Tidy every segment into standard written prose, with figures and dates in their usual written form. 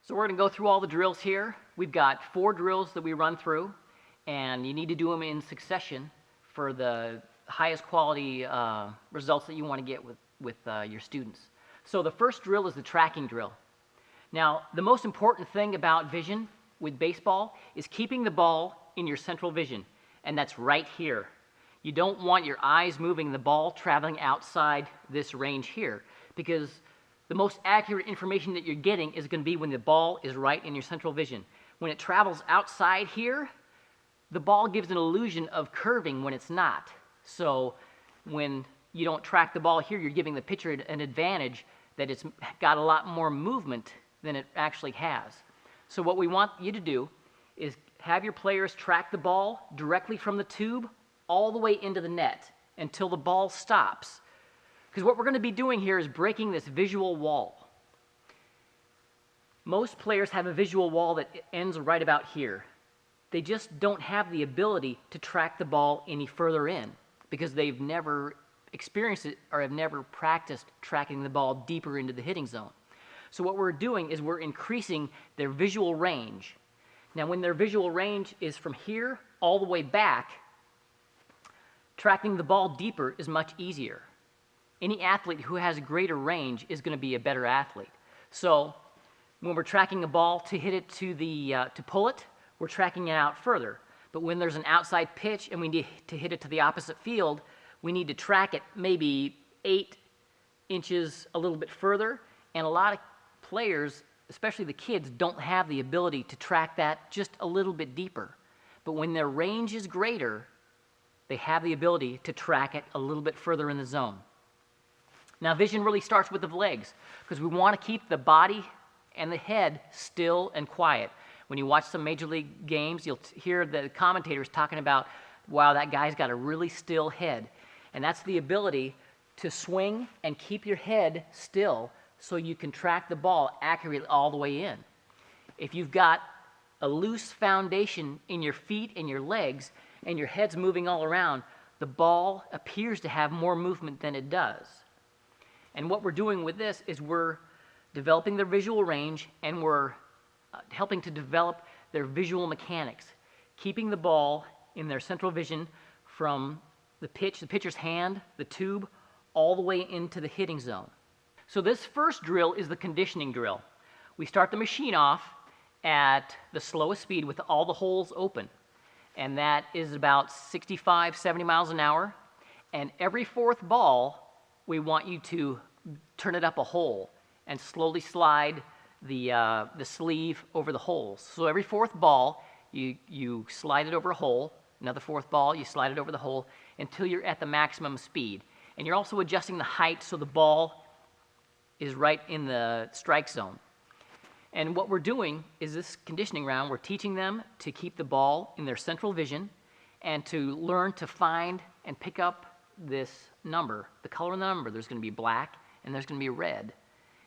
So we're going to go through all the drills here. We've got 4 drills that we run through, and you need to do them in succession for the highest quality results that you want to get with your students. So the first drill is the tracking drill. Now, the most important thing about vision with baseball is keeping the ball in your central vision, and that's right here. You don't want your eyes moving the ball traveling outside this range here, because the most accurate information that you're getting is going to be when the ball is right in your central vision. When it travels outside here, the ball gives an illusion of curving when it's not. So when you don't track the ball here, you're giving the pitcher an advantage that it's got a lot more movement than it actually has. So what we want you to do is have your players track the ball directly from the tube all the way into the net until the ball stops. Because what we're going to be doing here is breaking this visual wall. Most players have a visual wall that ends right about here. They just don't have the ability to track the ball any further in because they've never experienced it or have never practiced tracking the ball deeper into the hitting zone. So what we're doing is we're increasing their visual range. Now when their visual range is from here all the way back, tracking the ball deeper is much easier. Any athlete who has greater range is going to be a better athlete. So when we're tracking a ball to hit it to pull it, we're tracking it out further. But when there's an outside pitch and we need to hit it to the opposite field, we need to track it maybe 8 inches a little bit further. And a lot of players, especially the kids, don't have the ability to track that just a little bit deeper. But when their range is greater, they have the ability to track it a little bit further in the zone. Now vision really starts with the legs because we want to keep the body and the head still and quiet. When you watch some major league games, you'll hear the commentators talking about, wow, that guy's got a really still head. And that's the ability to swing and keep your head still so you can track the ball accurately all the way in. If you've got a loose foundation in your feet and your legs and your head's moving all around, the ball appears to have more movement than it does. And what we're doing with this is we're developing their visual range and we're helping to develop their visual mechanics, keeping the ball in their central vision from the pitcher's hand, the tube, all the way into the hitting zone. So this first drill is the conditioning drill. We start the machine off at the slowest speed with all the holes open, and that is about 65, 70 miles an hour. And every 4th ball, we want you to turn it up a hole and slowly slide the sleeve over the holes. So every 4th ball, you slide it over a hole. Another 4th ball, you slide it over the hole until you're at the maximum speed. And you're also adjusting the height so the ball is right in the strike zone. And what we're doing is this conditioning round, we're teaching them to keep the ball in their central vision and to learn to find and pick up this number, the color of the number. There's going to be black and there's going to be red.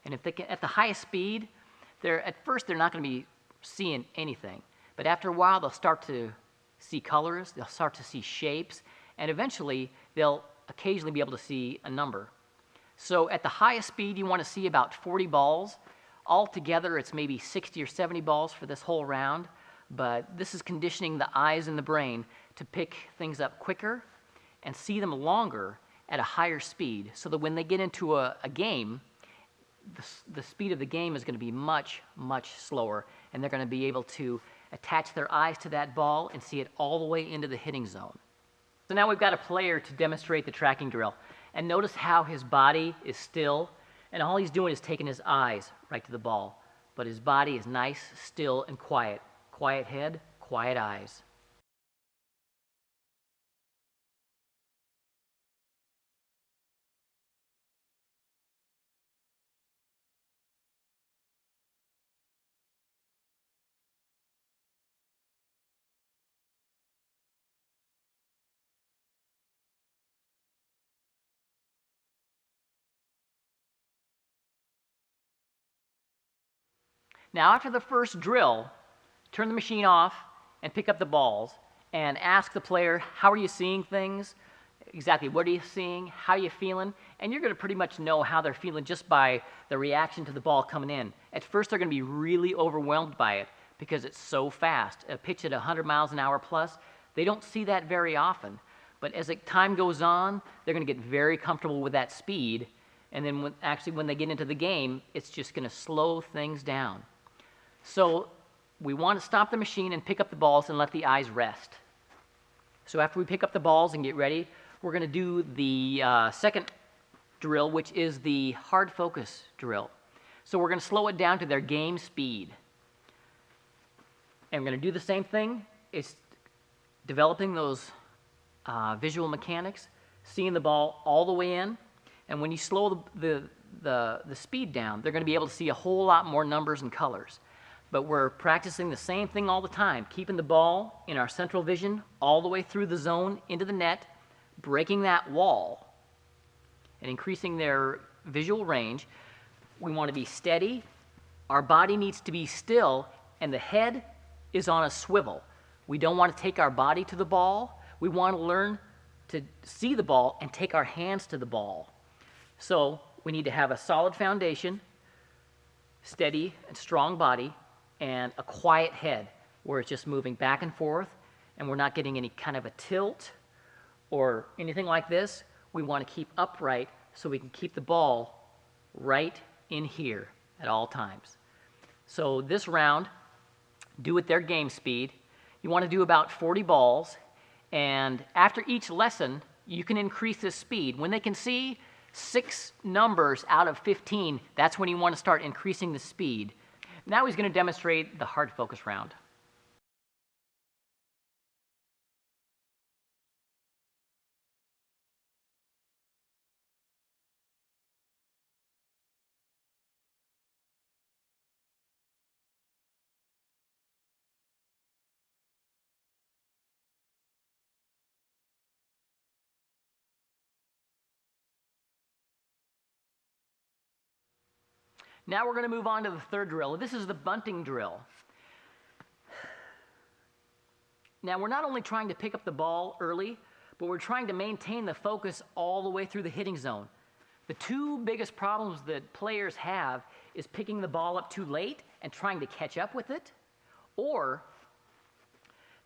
And if they can, at the highest speed, at first they're not going to be seeing anything. But after a while, they'll start to see colors, they'll start to see shapes, and eventually they'll occasionally be able to see a number. So at the highest speed, you want to see about 40 balls. Altogether, it's maybe 60 or 70 balls for this whole round, but this is conditioning the eyes and the brain to pick things up quicker and see them longer at a higher speed, so that when they get into a game, the speed of the game is going to be much, much slower, and they're going to be able to attach their eyes to that ball and see it all the way into the hitting zone. So now we've got a player to demonstrate the tracking drill. And notice how his body is still, and all he's doing is taking his eyes right to the ball. But his body is nice, still, and quiet. Quiet head, quiet eyes. Now after the first drill, turn the machine off and pick up the balls and ask the player, how are you seeing things? exactly what are you seeing, how are you feeling, and you're going to pretty much know how they're feeling just by the reaction to the ball coming in. At first, they're going to be really overwhelmed by it because it's so fast. A pitch at 100 miles an hour plus, they don't see that very often. But as time goes on, they're going to get very comfortable with that speed, and then when they get into the game, it's just going to slow things down. So we want to stop the machine and pick up the balls and let the eyes rest. So after we pick up the balls and get ready, we're going to do the second drill, which is the hard focus drill. So we're going to slow it down to their game speed. And we're going to do the same thing. It's developing those visual mechanics, seeing the ball all the way in. And when you slow the speed down, they're going to be able to see a whole lot more numbers and colors. But we're practicing the same thing all the time, keeping the ball in our central vision all the way through the zone into the net, breaking that wall, and increasing their visual range. We want to be steady. Our body needs to be still, and the head is on a swivel. We don't want to take our body to the ball. We want to learn to see the ball and take our hands to the ball. So we need to have a solid foundation, steady and strong body, and a quiet head where it's just moving back and forth and we're not getting any kind of a tilt or anything like this. We want to keep upright so we can keep the ball right in here at all times. So this round, do at their game speed. You want to do about 40 balls, and after each lesson, you can increase the speed. When they can see 6 numbers out of 15, that's when you want to start increasing the speed. Now he's going to demonstrate the hard focus round. Now we're going to move on to the third drill. This is the bunting drill. Now we're not only trying to pick up the ball early, but we're trying to maintain the focus all the way through the hitting zone. The 2 biggest problems that players have is picking the ball up too late and trying to catch up with it, or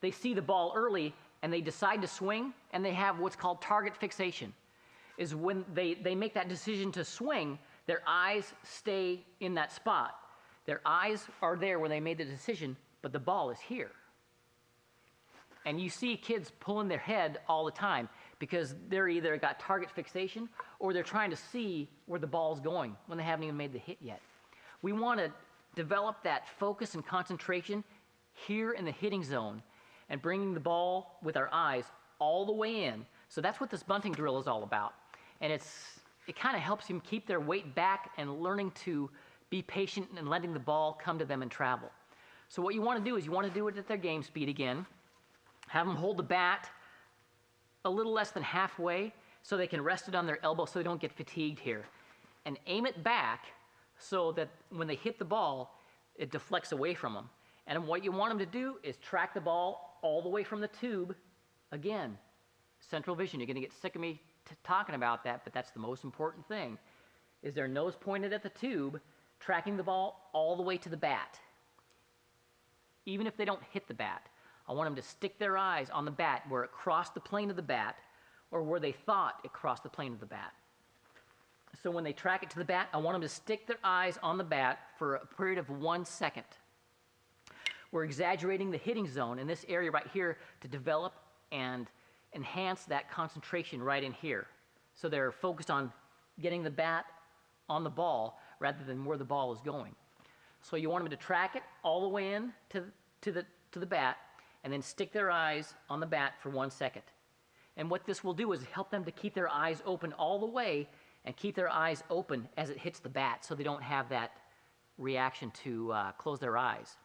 they see the ball early and they decide to swing and they have what's called target fixation. Is when they make that decision to swing, their eyes stay in that spot. Their eyes are there where they made the decision, but the ball is here. And you see kids pulling their head all the time because they're either got target fixation or they're trying to see where the ball's going when they haven't even made the hit yet. We want to develop that focus and concentration here in the hitting zone and bringing the ball with our eyes all the way in. So that's what this bunting drill is all about. And it kind of helps them keep their weight back and learning to be patient and letting the ball come to them and travel. So what you want to do is you want to do it at their game speed again. Have them hold the bat a little less than halfway so they can rest it on their elbow so they don't get fatigued here. And aim it back so that when they hit the ball, it deflects away from them. And what you want them to do is track the ball all the way from the tube. Again, central vision. You're going to get sick of me talking about that, but that's the most important thing, is their nose pointed at the tube, tracking the ball all the way to the bat. Even if they don't hit the bat, I want them to stick their eyes on the bat where it crossed the plane of the bat or where they thought it crossed the plane of the bat. So when they track it to the bat, I want them to stick their eyes on the bat for a period of 1 second. We're exaggerating the hitting zone in this area right here to develop and enhance that concentration right in here. So they're focused on getting the bat on the ball rather than where the ball is going. So you want them to track it all the way in to the bat and then stick their eyes on the bat for 1 second. And what this will do is help them to keep their eyes open all the way and keep their eyes open as it hits the bat so they don't have that reaction to close their eyes.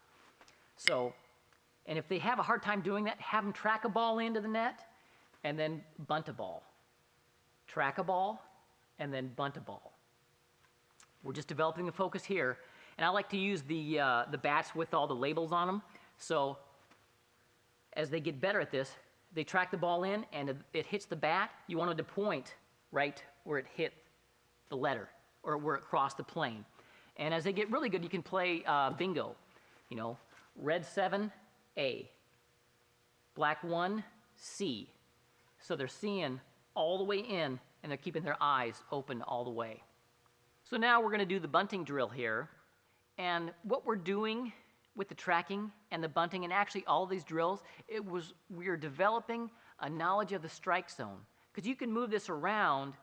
So, and if they have a hard time doing that, have them track a ball into the net and then bunt a ball. Track a ball and then bunt a ball. We're just developing the focus here. And I like to use the bats with all the labels on them. So as they get better at this, they track the ball in and it hits the bat, you want them to point right where it hit the letter or where it crossed the plane. And as they get really good, you can play bingo. You know, red 7, A. Black 1, C. So they're seeing all the way in and they're keeping their eyes open all the way. So now we're going to do the bunting drill here. And what we're doing with the tracking and the bunting and actually all these drills, we're developing a knowledge of the strike zone. Because you can move this around,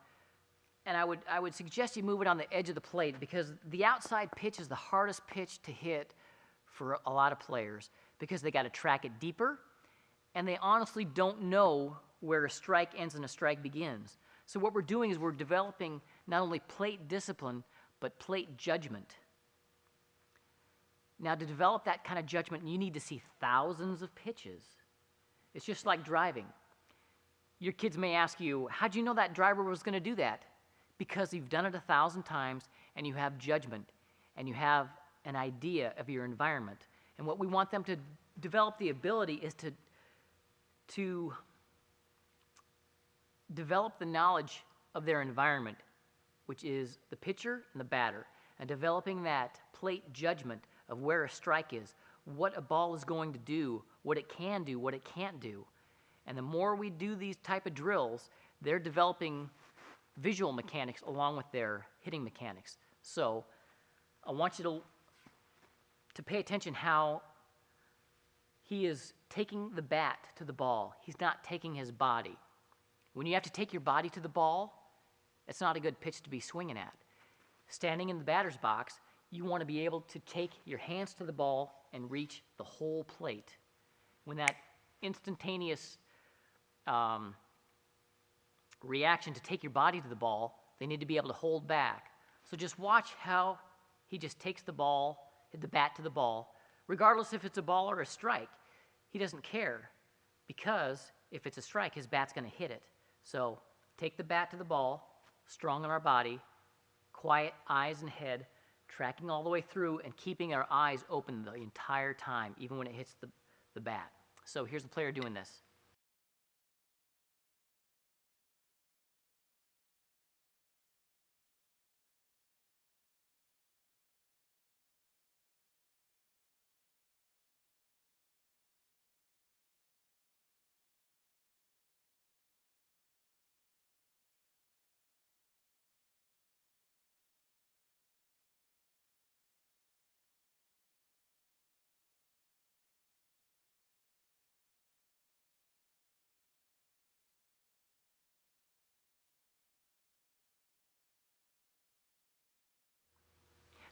and I would suggest you move it on the edge of the plate because the outside pitch is the hardest pitch to hit for a lot of players because they got to track it deeper and they honestly don't know where a strike ends and a strike begins. So what we're doing is we're developing not only plate discipline, but plate judgment. Now, to develop that kind of judgment, you need to see thousands of pitches. It's just like driving. Your kids may ask you, how'd you know that driver was going to do that? Because you've done it 1,000 times and you have judgment and you have an idea of your environment. And what we want them to develop the ability is to develop the knowledge of their environment, which is the pitcher and the batter, and developing that plate judgment of where a strike is, what a ball is going to do, what it can do, what it can't do. And the more we do these type of drills, they're developing visual mechanics along with their hitting mechanics. So I want you to pay attention how he is taking the bat to the ball. He's not taking his body. When you have to take your body to the ball, it's not a good pitch to be swinging at. Standing in the batter's box, you want to be able to take your hands to the ball and reach the whole plate. When that instantaneous reaction to take your body to the ball, they need to be able to hold back. So just watch how he just takes the ball, hit the bat to the ball, regardless if it's a ball or a strike. He doesn't care because if it's a strike, his bat's going to hit it. So take the bat to the ball, strong on our body, quiet eyes and head, tracking all the way through and keeping our eyes open the entire time, even when it hits the bat. So here's the player doing this.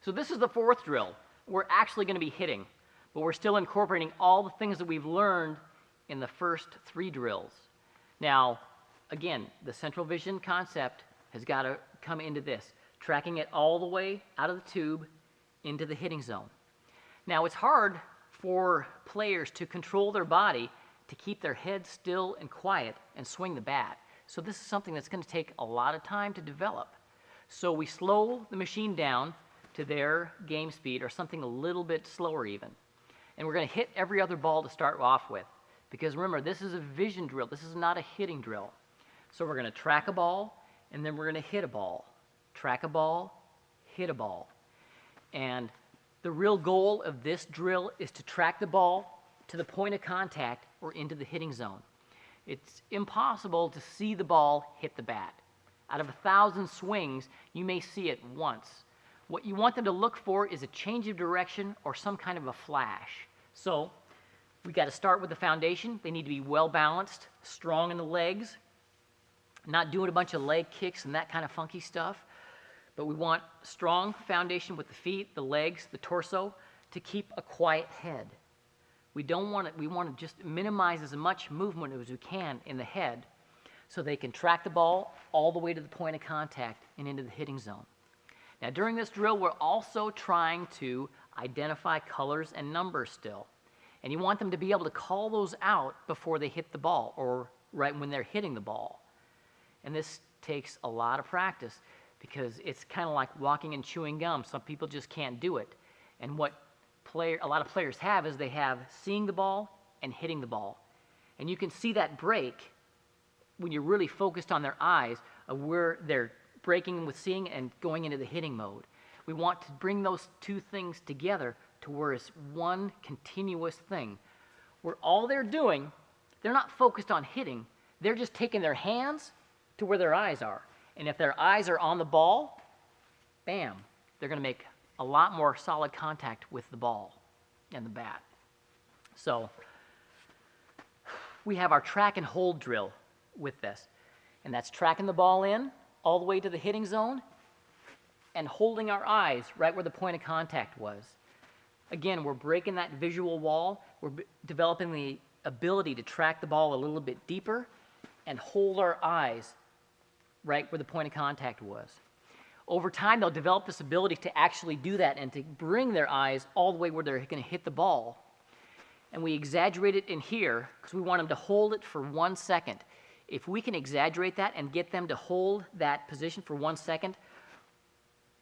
So this is the fourth drill. We're actually going to be hitting, but we're still incorporating all the things that we've learned in the first 3 drills. Now, again, the central vision concept has got to come into this, tracking it all the way out of the tube into the hitting zone. Now, it's hard for players to control their body to keep their head still and quiet and swing the bat. So this is something that's going to take a lot of time to develop. So we slow the machine down to their game speed or something a little bit slower even. And we're going to hit every other ball to start off with. Because remember, this is a vision drill. This is not a hitting drill. So we're going to track a ball, and then we're going to hit a ball. Track a ball, hit a ball. And the real goal of this drill is to track the ball to the point of contact or into the hitting zone. It's impossible to see the ball hit the bat. Out of 1,000 swings, you may see it once. What you want them to look for is a change of direction or some kind of a flash. So we got to start with the foundation. They need to be well balanced, strong in the legs, not doing a bunch of leg kicks and that kind of funky stuff. But we want strong foundation with the feet, the legs, the torso to keep a quiet head. We want to just minimize as much movement as we can in the head so they can track the ball all the way to the point of contact and into the hitting zone. Now, during this drill, we're also trying to identify colors and numbers still. And you want them to be able to call those out before they hit the ball or right when they're hitting the ball. And this takes a lot of practice because it's kind of like walking and chewing gum. Some people just can't do it. And what a lot of players have is they have seeing the ball and hitting the ball. And you can see that break when you're really focused on their eyes of where they're breaking with seeing and going into the hitting mode. We want to bring those two things together to where it's one continuous thing, where all they're doing, they're not focused on hitting, they're just taking their hands to where their eyes are. And if their eyes are on the ball, bam, they're going to make a lot more solid contact with the ball and the bat. So we have our track and hold drill with this, and that's tracking the ball in all the way to the hitting zone and holding our eyes right where the point of contact was. Again, we're breaking that visual wall. We're developing the ability to track the ball a little bit deeper and hold our eyes right where the point of contact was. Over time, they'll develop this ability to actually do that and to bring their eyes all the way where they're going to hit the ball. And we exaggerate it in here because we want them to hold it for 1 second. If we can exaggerate that and get them to hold that position for 1 second,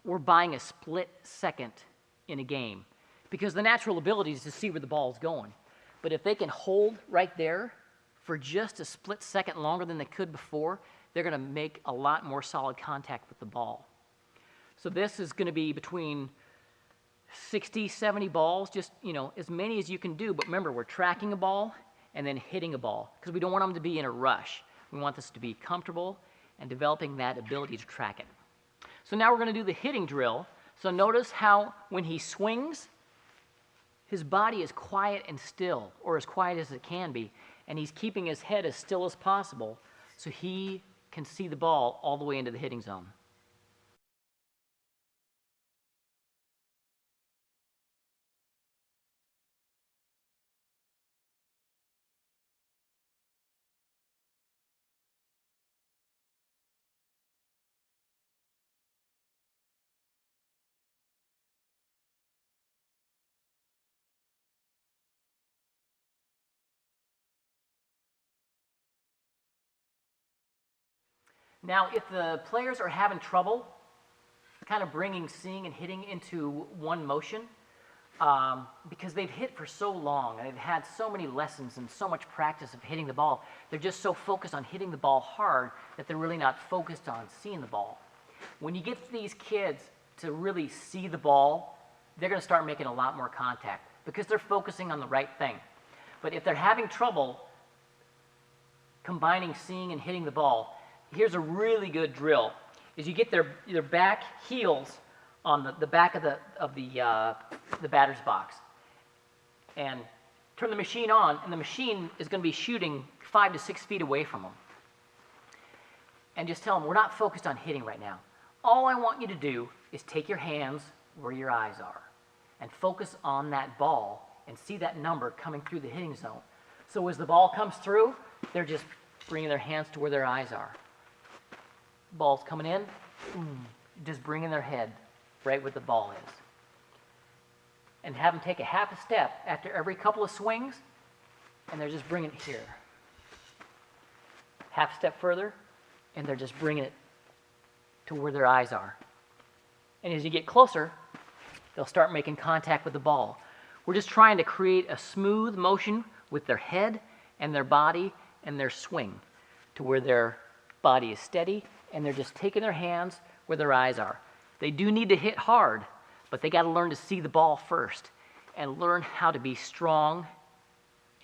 we're buying a split second in a game, because the natural ability is to see where the ball is going. But if they can hold right there for just a split second longer than they could before, they're going to make a lot more solid contact with the ball. So this is going to be between 60, 70 balls, just, as many as you can do. But remember, we're tracking a ball and then hitting a ball because we don't want them to be in a rush. We want this to be comfortable and developing that ability to track it. So now we're going to do the hitting drill. So notice how when he swings, his body is quiet and still, or as quiet as it can be, and he's keeping his head as still as possible so he can see the ball all the way into the hitting zone. Now, if the players are having trouble kind of bringing seeing and hitting into one motion, because they've hit for so long and they've had so many lessons and so much practice of hitting the ball, they're just so focused on hitting the ball hard that they're really not focused on seeing the ball. When you get these kids to really see the ball, they're going to start making a lot more contact because they're focusing on the right thing. But if they're having trouble combining seeing and hitting the ball, here's a really good drill, is you get their back heels on the back of the batter's box and turn the machine on, and the machine is going to be shooting 5 to 6 feet away from them. And just tell them, we're not focused on hitting right now. All I want you to do is take your hands where your eyes are and focus on that ball and see that number coming through the hitting zone. So as the ball comes through, they're just bringing their hands to where their eyes are. Ball's coming in, just bringing their head right where the ball is. And have them take a half a step after every couple of swings, and they're just bringing it here. Half a step further, and they're just bringing it to where their eyes are. And as you get closer, they'll start making contact with the ball. We're just trying to create a smooth motion with their head and their body and their swing to where their body is steady, and they're just taking their hands where their eyes are. They do need to hit hard, but they got to learn to see the ball first and learn how to be strong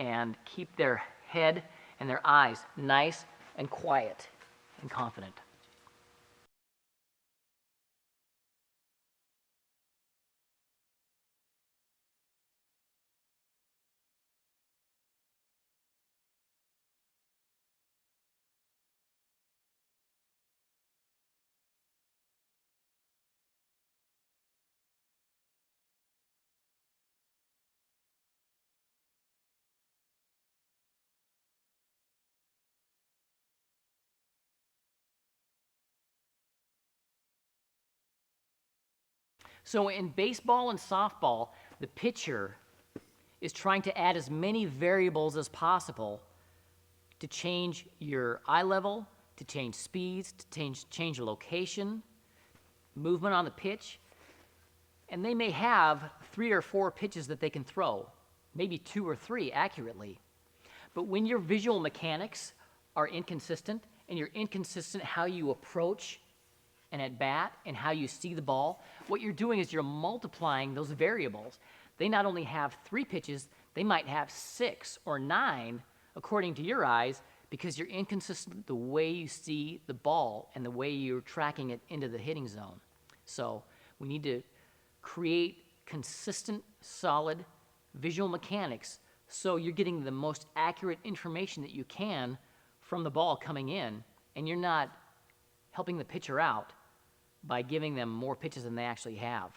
and keep their head and their eyes nice and quiet and confident. So in baseball and softball, the pitcher is trying to add as many variables as possible to change your eye level, to change speeds, to change location, movement on the pitch. And they may have 3 or 4 pitches that they can throw, maybe 2 or 3 accurately. But when your visual mechanics are inconsistent, and you're inconsistent how you approach an at bat and how you see the ball, what you're doing is you're multiplying those variables. They not only have 3 pitches, they might have 6 or 9 according to your eyes, because you're inconsistent the way you see the ball and the way you're tracking it into the hitting zone. So we need to create consistent, solid visual mechanics so you're getting the most accurate information that you can from the ball coming in, and you're not helping the pitcher out by giving them more pitches than they actually have.